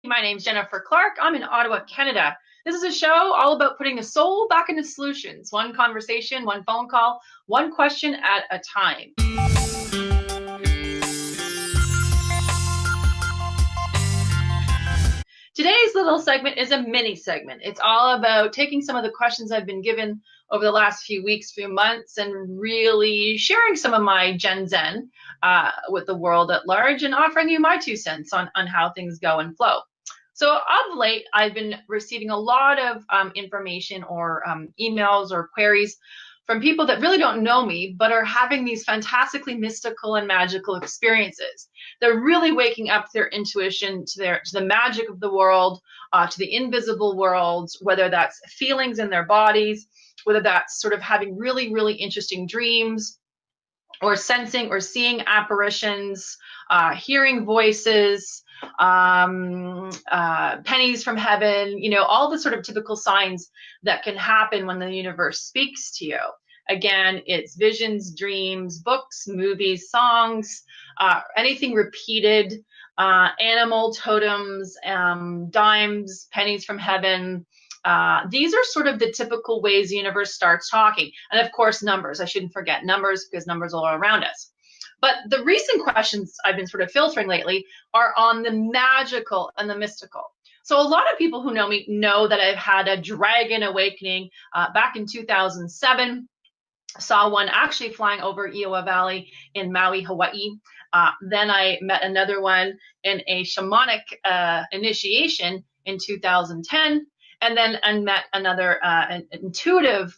My name's Jennifer Clark. I'm in Ottawa, Canada. This is a show all about putting the soul back into solutions. One conversation, one phone call, one question at a time. Today's little segment is a mini segment. It's all about taking some of the questions I've been given over the last few weeks, few months, and really sharing some of my Gen Zen with the world at large and offering you my 2 cents on how things go and flow. So of late, I've been receiving a lot of information or emails or queries from people that really don't know me, but are having these fantastically mystical and magical experiences. They're really waking up their intuition to the magic of the world, to the invisible world, whether that's feelings in their bodies, whether that's sort of having really, really interesting dreams, or sensing or seeing apparitions, hearing voices, pennies from heaven, you know, all the sort of typical signs that can happen when the universe speaks to you. Again, it's visions, dreams, books, movies, songs, anything repeated, animal totems, dimes, pennies from heaven. These are sort of the typical ways the universe starts talking. And of course, numbers. I shouldn't forget numbers, because numbers are all around us. But the recent questions I've been sort of filtering lately are on the magical and the mystical. So a lot of people who know me know that I've had a dragon awakening back in 2007. Saw one actually flying over Uriel Valley in Maui, Hawaii. Then I met another one in a shamanic initiation in 2010. And then I met another an intuitive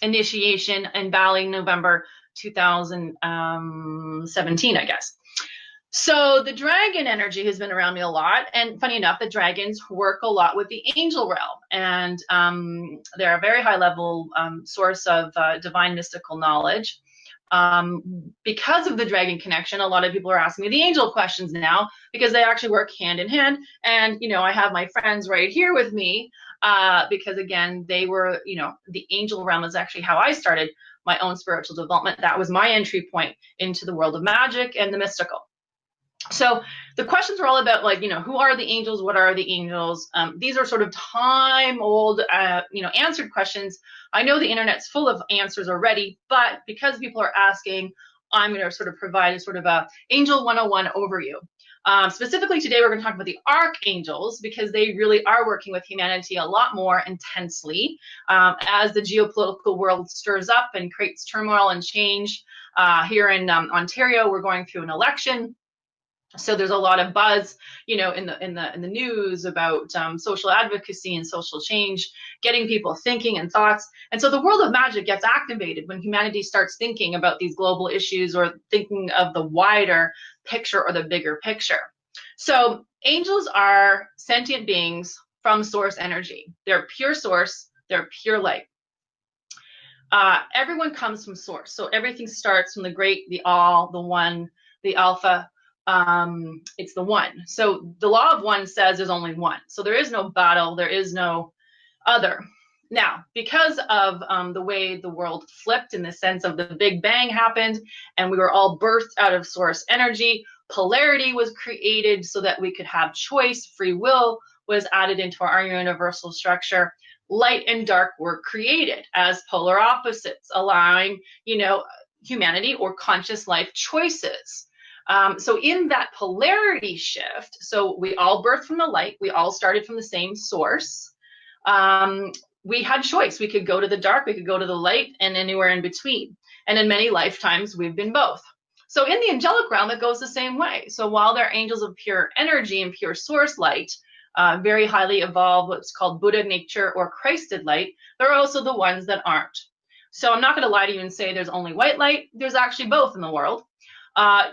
initiation in Bali, November 2017, I guess. So the dragon energy has been around me a lot. And funny enough, the dragons work a lot with the angel realm. And they're a very high level source of divine mystical knowledge. Because of the dragon connection, a lot of people are asking me the angel questions now, because they actually work hand in hand. And, you know, I have my friends right here with me because, again, they were, you know, the angel realm is actually how I started my own spiritual development. That was my entry point into the world of magic and the mystical. So the questions are all about, like, you know, who are the angels? What are the angels? These are sort of time-old, you know, answered questions. I know the internet's full of answers already, but because people are asking, I'm going to sort of provide a sort of a Angel 101 overview. Specifically today, we're going to talk about the Archangels, because they really are working with humanity a lot more intensely as the geopolitical world stirs up and creates turmoil and change. Here in Ontario, we're going through an election. So there's a lot of buzz, you know, in the news about social advocacy and social change, getting people thinking and thoughts. And so the world of magic gets activated when humanity starts thinking about these global issues, or thinking of the wider picture or the bigger picture. So angels are sentient beings from source energy. They're pure source. They're pure light. Everyone comes from source. So everything starts from the great, the all, the one, the alpha. It's the one. So the law of one says there's only one. So there is no battle. There is no other. Now, because of the way the world flipped, in the sense of the Big Bang happened, and we were all birthed out of source energy, polarity was created so that we could have choice. Free will was added into our universal structure. Light and dark were created as polar opposites, allowing, you know, humanity or conscious life choices. So in that polarity shift, so we all birthed from the light, we all started from the same source. We had choice. We could go to the dark, we could go to the light, and anywhere in between. And in many lifetimes, we've been both. So in the angelic realm, it goes the same way. So while they're angels of pure energy and pure source light, very highly evolved, what's called Buddha nature or Christed light, there are also the ones that aren't. So I'm not going to lie to you and say there's only white light. There's actually both in the world.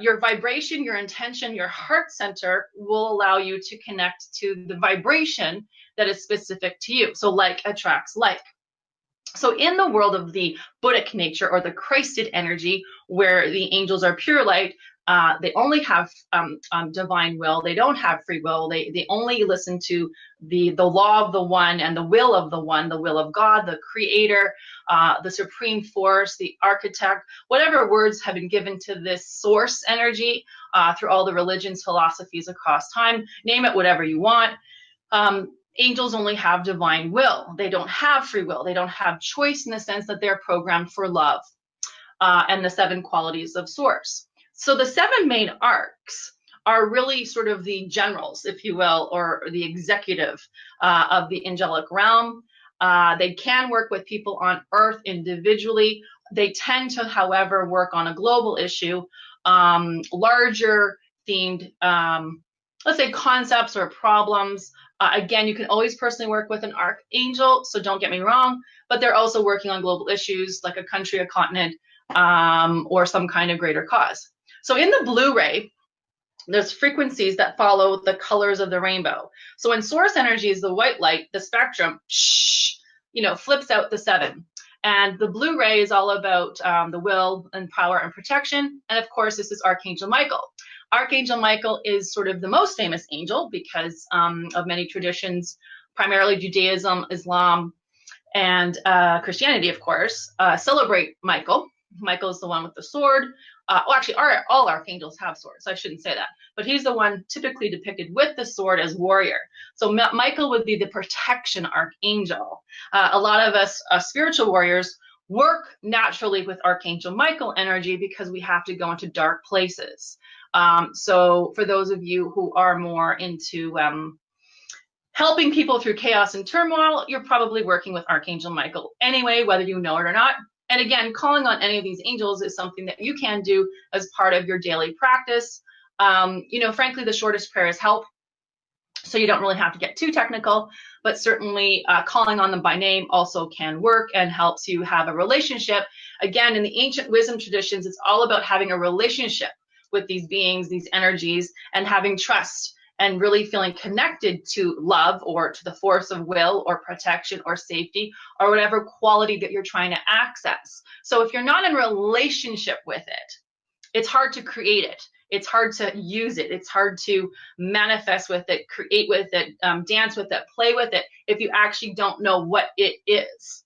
Your vibration, your intention, your heart center will allow you to connect to the vibration that is specific to you. So like attracts like. So in the world of the Buddhic nature or the Christed energy, where the angels are pure light, They only have divine will. They don't have free will. They only listen to the law of the one and the will of the one, the will of God, the creator, the supreme force, the architect, whatever words have been given to this source energy through all the religions, philosophies across time. Name it whatever you want. Angels only have divine will. They don't have free will. They don't have choice in the sense that they're programmed for love and the 7 qualities of source. So the 7 main arcs are really sort of the generals, if you will, or the executive of the angelic realm. They can work with people on Earth individually. They tend to, however, work on a global issue, larger themed, let's say, concepts or problems. Again, you can always personally work with an archangel, so don't get me wrong, but they're also working on global issues like a country, a continent, or some kind of greater cause. So in the blue ray, there's frequencies that follow the colors of the rainbow. So when source energy is the white light, the spectrum, flips out the 7. And the blue ray is all about the will and power and protection. And of course, this is Archangel Michael. Archangel Michael is sort of the most famous angel because of many traditions, primarily Judaism, Islam, and Christianity, of course, celebrate Michael. Michael is the one with the sword. Well, actually, all archangels have swords, so I shouldn't say that. But he's the one typically depicted with the sword as warrior. So Michael would be the protection archangel. A lot of us spiritual warriors work naturally with Archangel Michael energy because we have to go into dark places. So for those of you who are more into helping people through chaos and turmoil, you're probably working with Archangel Michael anyway, whether you know it or not. And again, calling on any of these angels is something that you can do as part of your daily practice. Frankly, the shortest prayer is help. So you don't really have to get too technical, but certainly calling on them by name also can work and helps you have a relationship. Again, in the ancient wisdom traditions, it's all about having a relationship with these beings, these energies, and having trust and really feeling connected to love or to the force of will or protection or safety or whatever quality that you're trying to access. So if you're not in relationship with it, it's hard to create it. It's hard to use it. It's hard to manifest with it, create with it, dance with it, play with it, if you actually don't know what it is.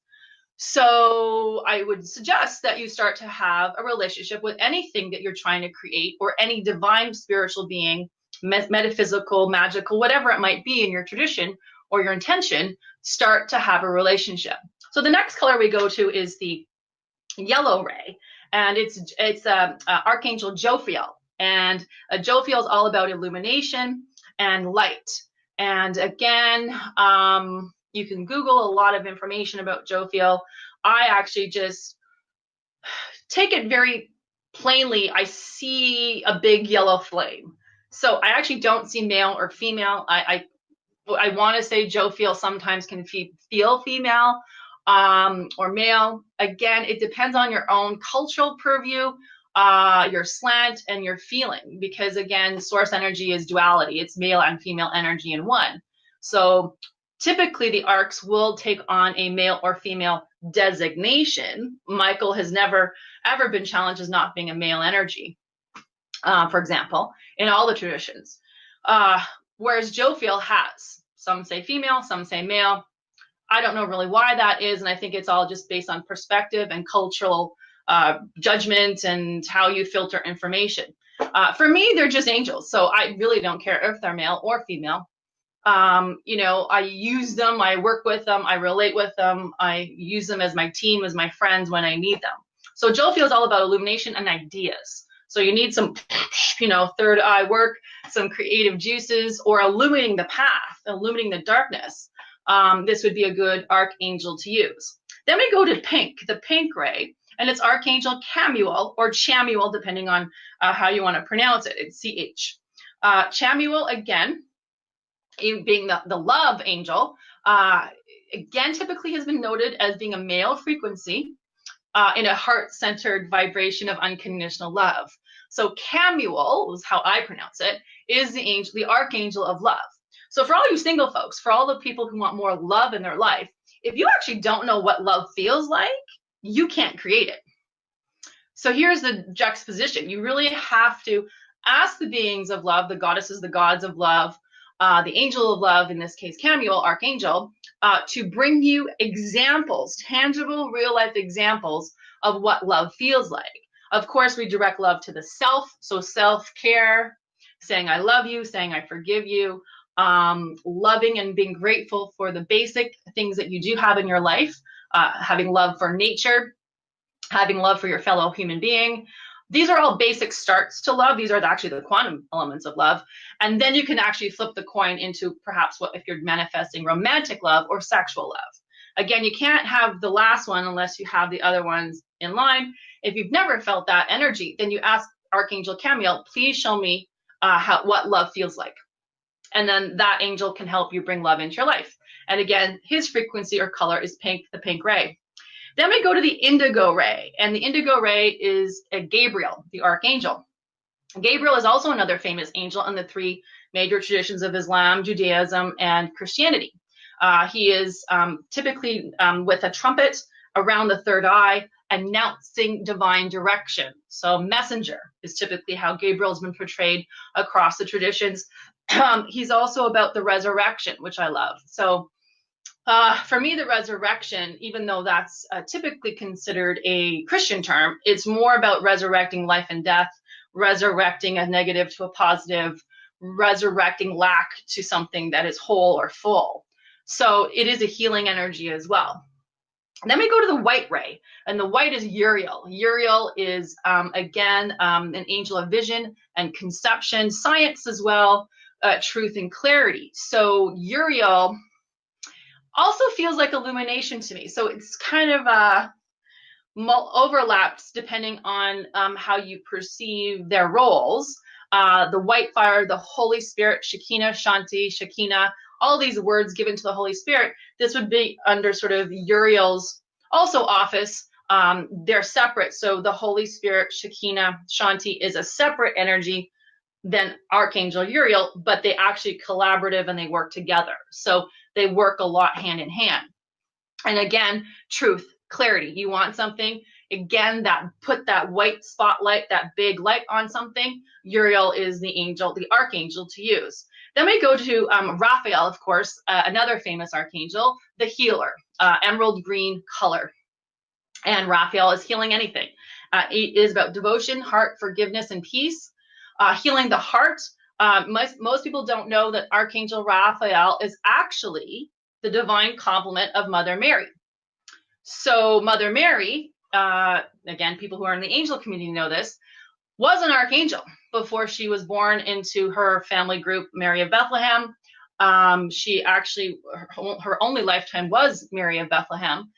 So I would suggest that you start to have a relationship with anything that you're trying to create or any divine spiritual being, metaphysical, magical, whatever it might be in your tradition or your intention, start to have a relationship. So the next color we go to is the yellow ray, and it's Archangel Jophiel. And Jophiel is all about illumination and light. And again, you can Google a lot of information about Jophiel. I actually just take it very plainly. I see a big yellow flame. So I actually don't see male or female. I want to say Jophiel sometimes can feel female or male. Again, it depends on your own cultural purview, your slant, and your feeling. Because again, source energy is duality. It's male and female energy in one. So typically the arcs will take on a male or female designation. Michael has never ever been challenged as not being a male energy, for example, in all the traditions. Whereas Jophiel has, some say female, some say male. I don't know really why that is, and I think it's all just based on perspective and cultural judgment and how you filter information. For me, they're just angels, so I really don't care if they're male or female. I use them, I work with them, I relate with them, I use them as my team, as my friends when I need them. So Jophiel is all about illumination and ideas. So you need some, third eye work, some creative juices, or illuminating the path, illuminating the darkness. This would be a good archangel to use. Then we go to pink, the pink ray, and it's Archangel Chamuel, or Chamuel, depending on how you want to pronounce it. It's CH. Chamuel, again, being the love angel, again, typically has been noted as being a male frequency in a heart-centered vibration of unconditional love. So Chamuel, is how I pronounce it, is the archangel of love. So for all you single folks, for all the people who want more love in their life, if you actually don't know what love feels like, you can't create it. So here's the juxtaposition. You really have to ask the beings of love, the goddesses, the gods of love, the angel of love, in this case, Camuel, Archangel, to bring you examples, tangible, real life examples of what love feels like. Of course, we direct love to the self. So self-care, saying I love you, saying I forgive you, loving and being grateful for the basic things that you do have in your life, having love for nature, having love for your fellow human being. These are all basic starts to love. These are actually the quantum elements of love. And then you can actually flip the coin into perhaps what if you're manifesting romantic love or sexual love. Again, you can't have the last one unless you have the other ones in line. If you've never felt that energy, then you ask Archangel Camuel, please show me what love feels like. And then that angel can help you bring love into your life. And again, his frequency or color is pink, the pink ray. Then we go to the Indigo Ray, and the Indigo Ray is a Gabriel, the Archangel. Gabriel is also another famous angel in the three major traditions of Islam, Judaism, and Christianity. He is typically with a trumpet around the third eye, announcing divine direction. So messenger is typically how Gabriel's been portrayed across the traditions. He's also about the resurrection, which I love. So for me, the resurrection, even though that's typically considered a Christian term, it's more about resurrecting life and death, resurrecting a negative to a positive, resurrecting lack to something that is whole or full. So it is a healing energy as well. And then we go to the white ray, and the white is Uriel. Uriel is, again, an angel of vision and conception, science as well, truth and clarity. So Uriel also feels like illumination to me. So it's kind of overlaps depending on how you perceive their roles. The white fire, the Holy Spirit, Shekinah, Shanti, Shekinah, all these words given to the Holy Spirit, this would be under sort of Uriel's also office. They're separate. So the Holy Spirit, Shekinah, Shanti is a separate energy than Archangel Uriel, but they actually collaborative and they work together. So they work a lot hand in hand. And again, truth, clarity. You want something, again, that put that white spotlight, that big light on something. Uriel is the angel, the archangel to use. Then we go to Raphael, of course, another famous archangel, the healer, emerald green color. And Raphael is healing anything. It is about devotion, heart, forgiveness, and peace. Healing the heart. Most people don't know that Archangel Raphael is actually the divine complement of Mother Mary. So Mother Mary, again, people who are in the angel community know this, was an archangel before she was born into her family group, Mary of Bethlehem. She actually, her only lifetime was Mary of Bethlehem,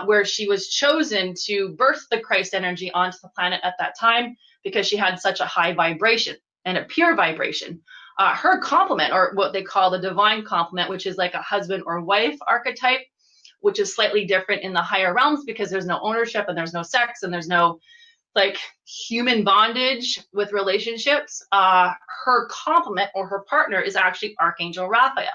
where she was chosen to birth the Christ energy onto the planet at that time because she had such a high vibration and a pure vibration. Her complement, or what they call the divine complement, which is like a husband or wife archetype, which is slightly different in the higher realms because there's no ownership and there's no sex and there's no like human bondage with relationships. Her complement or her partner is actually Archangel Raphael.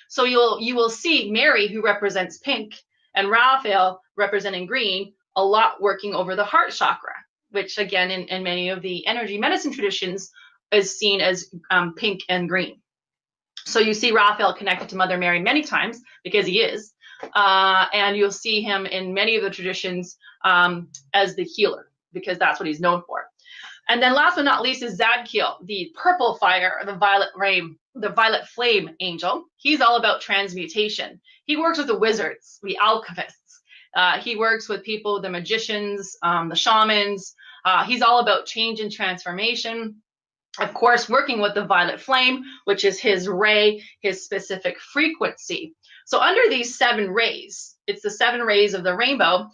So you will see Mary, who represents pink, and Raphael representing green, a lot working over the heart chakra, which again in many of the energy medicine traditions is seen as pink and green. So you see Raphael connected to Mother Mary many times because he is, and you'll see him in many of the traditions as the healer because that's what he's known for. And then last but not least is Zadkiel, the purple fire, the violet flame, the violet flame angel. He's all about transmutation. He works with the wizards, the alchemists. He works with people, the magicians, the shamans. He's all about change and transformation. Of course, working with the violet flame, which is his ray, his specific frequency. So under these 7 rays, it's the 7 rays of the rainbow.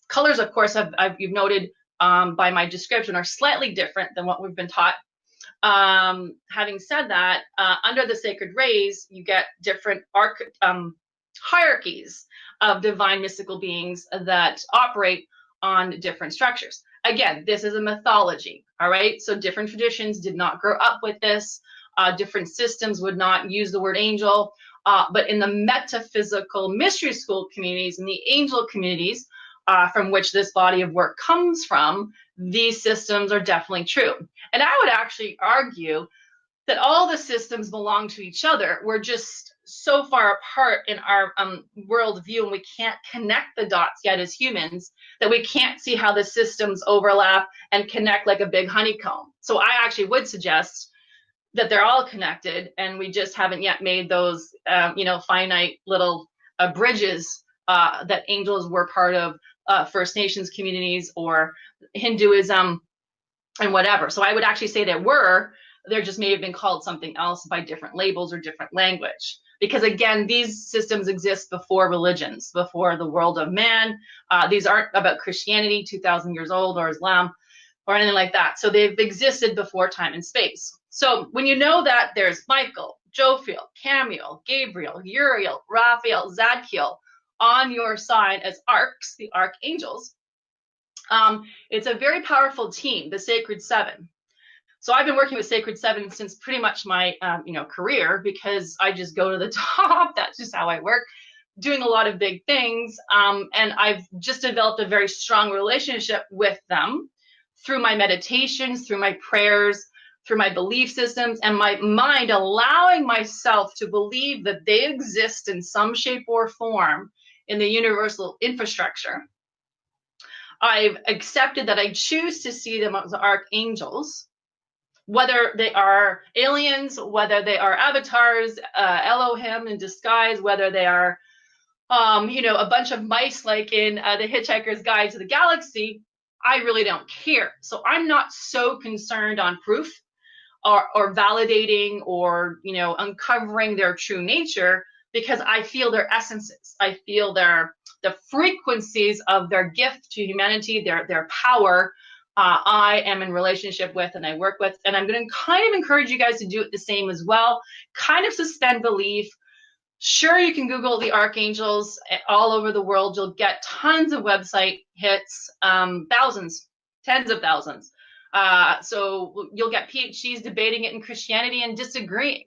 Colors, of course, you've noted by my description, are slightly different than what we've been taught. Having said that, under the sacred rays, you get different hierarchies of divine mystical beings that operate on different structures. Again, this is a mythology, all right? So different traditions did not grow up with this. Different systems would not use the word angel. But in the metaphysical mystery school communities and the angel communities, from which this body of work comes from, these systems are definitely true. And I would actually argue that all the systems belong to each other. We're just so far apart in our worldview, and we can't connect the dots yet as humans, that we can't see how the systems overlap and connect like a big honeycomb. So I actually would suggest that they're all connected, and we just haven't yet made those, finite little bridges that angels were part of First Nations communities or Hinduism and whatever. So I would actually say there just may have been called something else by different labels or different language. Because again, these systems exist before religions, before the world of man. These aren't about Christianity, 2,000 years old, or Islam, or anything like that. So they've existed before time and space. So when you know that there's Michael, Jophiel, Camiel, Gabriel, Uriel, Raphael, Zadkiel on your side as arcs, the archangels, it's a very powerful team, the Sacred Seven. So I've been working with Sacred Seven since pretty much my career, because I just go to the top. That's just how I work, doing a lot of big things. And I've just developed a very strong relationship with them through my meditations, through my prayers, through my belief systems, and my mind allowing myself to believe that they exist in some shape or form in the universal infrastructure. I've accepted that I choose to see them as archangels, whether they are aliens, whether they are avatars, Elohim in disguise, whether they are, a bunch of mice like in The Hitchhiker's Guide to the Galaxy. I really don't care. So I'm not so concerned on proof or validating or, uncovering their true nature, because I feel their essences. I feel the frequencies of their gift to humanity, their power. I am in relationship with and I work with, and I'm going to kind of encourage you guys to do it the same as well. Kind of suspend belief. Sure, you can Google the archangels all over the world. You'll get tons of website hits, thousands, tens of thousands. So you'll get PhDs debating it in Christianity and disagreeing.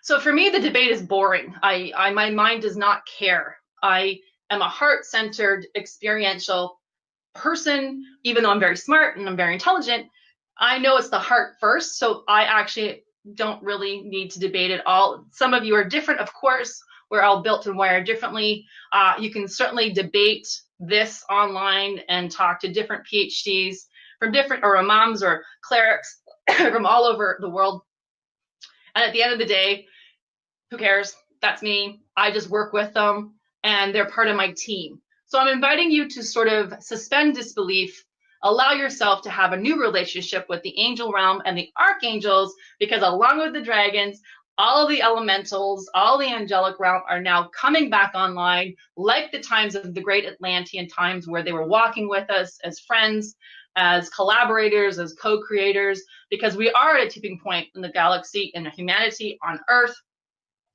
So for me, the debate is boring. My mind does not care. I am a heart-centered, experiential person. Even though I'm very smart and I'm very intelligent, I know it's the heart first. So I actually don't really need to debate it all. Some of you are different, of course. We're all built and wired differently. You can certainly debate this online and talk to different PhDs from different, or imams or clerics from all over the world. And at the end of the day, who cares? That's me. I just work with them, and they're part of my team. So I'm inviting you to sort of suspend disbelief, allow yourself to have a new relationship with the angel realm and the archangels, because along with the dragons, all of the elementals, all the angelic realm are now coming back online, like the times of the great Atlantean times where they were walking with us as friends, as collaborators, as co-creators, because we are at a tipping point in the galaxy and humanity on Earth.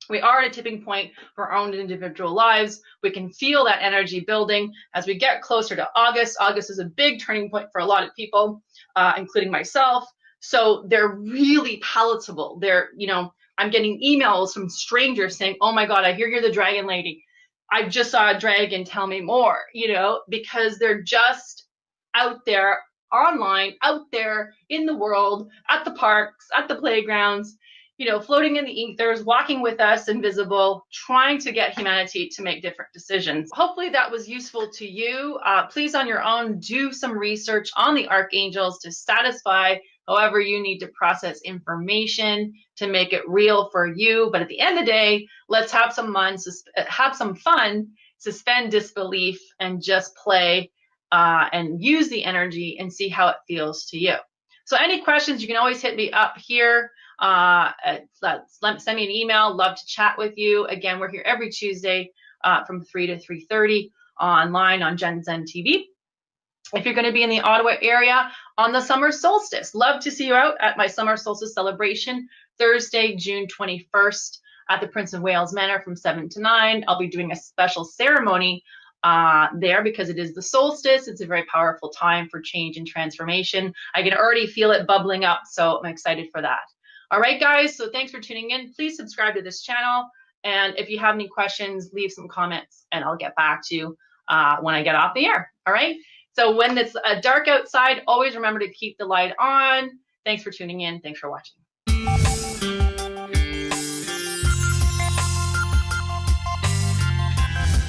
We are at a tipping point for our own individual lives. We can feel that energy building as we get closer to August. August is a big turning point for a lot of people, including myself. So they're really palatable. I'm getting emails from strangers saying, "Oh my God, I hear you're the dragon lady. I just saw a dragon, tell me more," because they're just out there online, out there in the world, at the parks, at the playgrounds, floating in the ethers, walking with us, invisible, trying to get humanity to make different decisions. Hopefully that was useful to you. Please, on your own, do some research on the archangels to satisfy however you need to process information to make it real for you. But at the end of the day, let's have some fun, suspend disbelief, and just play and use the energy and see how it feels to you. So any questions, you can always hit me up here. Send me an email. Love to chat with you. Again, we're here every Tuesday from 3 to 3:30 online on Gen Zen TV. If you're going to be in the Ottawa area on the summer solstice, love to see you out at my summer solstice celebration, Thursday, June 21st at the Prince of Wales Manor from 7 to 9. I'll be doing a special ceremony there because it is the solstice. It's a very powerful time for change and transformation. I can already feel it bubbling up, so I'm excited for that. All right, guys, so thanks for tuning in. Please subscribe to this channel, and if you have any questions, leave some comments and I'll get back to you when I get off the air. All right. So when it's dark outside, always remember to keep the light on. Thanks for tuning in. Thanks for watching.